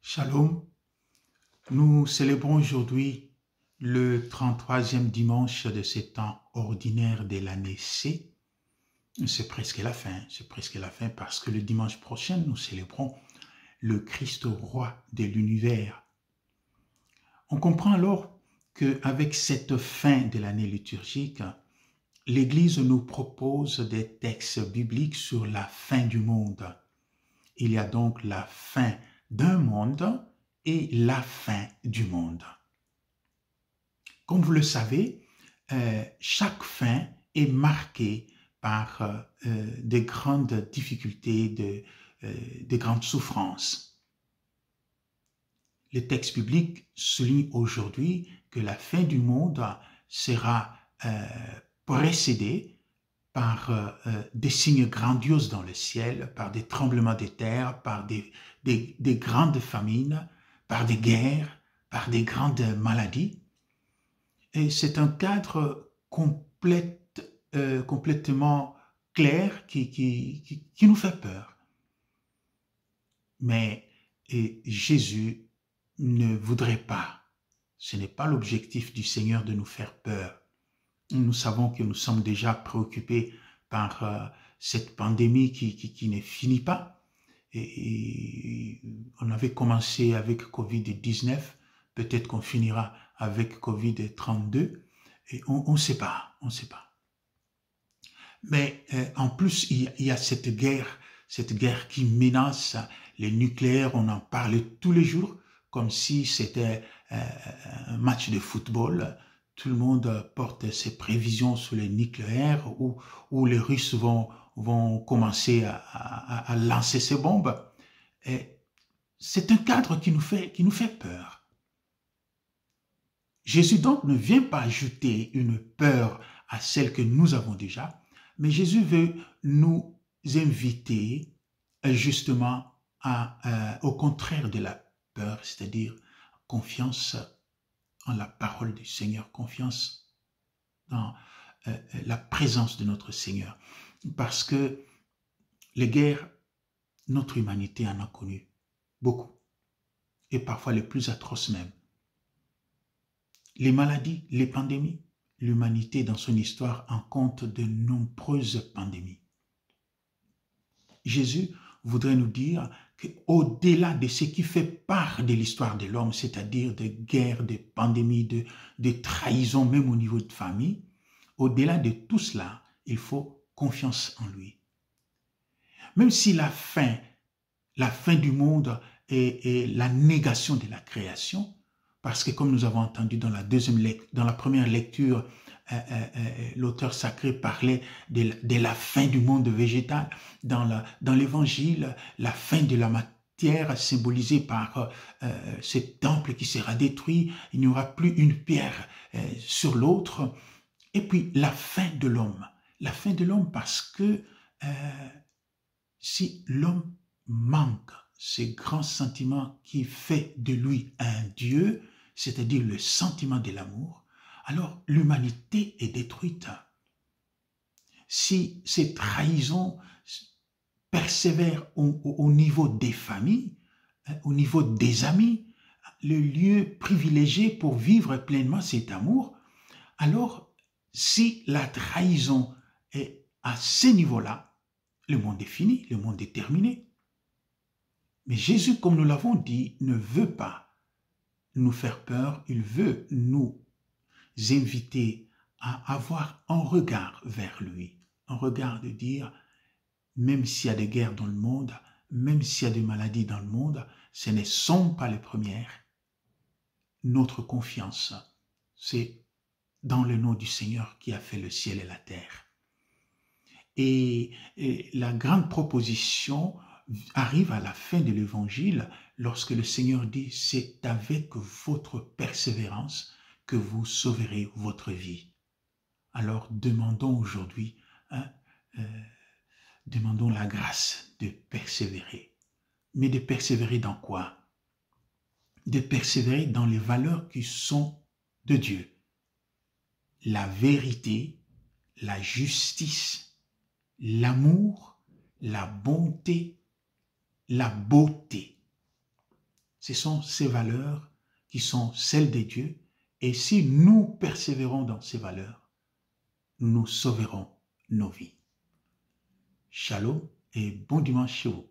Shalom, nous célébrons aujourd'hui le 33e dimanche de ce temps ordinaire de l'année C. C'est presque la fin parce que le dimanche prochain, nous célébrons le Christ roi de l'univers. On comprend alors qu'avec cette fin de l'année liturgique, l'Église nous propose des textes bibliques sur la fin du monde. Il y a donc la fin d'un monde et la fin du monde. Comme vous le savez, chaque fin est marquée par de grandes difficultés, de grandes souffrances. Le texte biblique souligne aujourd'hui que la fin du monde sera précédée par des signes grandioses dans le ciel, par des tremblements de terre, par des grandes famines, par des guerres, par des grandes maladies. Et c'est un cadre complètement clair qui nous fait peur. Mais Jésus ne voudrait pas. Ce n'est pas l'objectif du Seigneur de nous faire peur. Nous savons que nous sommes déjà préoccupés par cette pandémie qui ne finit pas. Et on avait commencé avec Covid-19, peut-être qu'on finira avec Covid-32, et on ne sait pas, Mais en plus, il y a cette guerre qui menace les nucléaires, on en parle tous les jours, comme si c'était un match de football. Tout le monde porte ses prévisions sur les nucléaires où les Russes vont commencer à lancer ces bombes. Et c'est un cadre qui nous fait peur. Jésus donc ne vient pas ajouter une peur à celle que nous avons déjà, mais Jésus veut nous inviter justement au contraire de la peur, c'est-à-dire confiance en la parole du Seigneur, confiance dans la présence de notre Seigneur. Parce que les guerres, notre humanité en a connu beaucoup, et parfois les plus atroces même. Les maladies, les pandémies, l'humanité dans son histoire en compte de nombreuses pandémies. Jésus voudrait nous dire qu'au-delà de ce qui fait part de l'histoire de l'homme, c'est-à-dire de guerres, de pandémies, de trahisons, même au niveau de famille, au-delà de tout cela, il faut confiance en lui. Même si la fin du monde est la négation de la création, parce que comme nous avons entendu dans la première lecture, l'auteur sacré parlait de la fin du monde végétal. Dans l'évangile, la fin de la matière symbolisée par ce temple qui sera détruit, il n'y aura plus une pierre sur l'autre. Et puis la fin de l'homme parce que si l'homme manque ce grand sentiment qui fait de lui un Dieu, c'est-à-dire le sentiment de l'amour, alors l'humanité est détruite. Si ces trahisons persévèrent au niveau des familles, au niveau des amis, le lieu privilégié pour vivre pleinement cet amour, alors si la trahison est à ce niveau-là, le monde est fini, le monde est terminé. Mais Jésus, comme nous l'avons dit, ne veut pas nous faire peur, il veut nous inviter à avoir un regard vers lui, un regard de dire, même s'il y a des guerres dans le monde, même s'il y a des maladies dans le monde, ce ne sont pas les premières. Notre confiance, c'est dans le nom du Seigneur qui a fait le ciel et la terre. Et la grande proposition arrive à la fin de l'évangile lorsque le Seigneur dit « C'est avec votre persévérance que vous sauverez votre vie ». Alors demandons aujourd'hui, demandons la grâce de persévérer. Mais de persévérer dans quoi? De persévérer dans les valeurs qui sont de Dieu. La vérité, la justice, l'amour, la bonté, la beauté. Ce sont ces valeurs qui sont celles de Dieu. Et si nous persévérons dans ces valeurs, nous sauverons nos vies. Shalom et bon dimanche chez vous.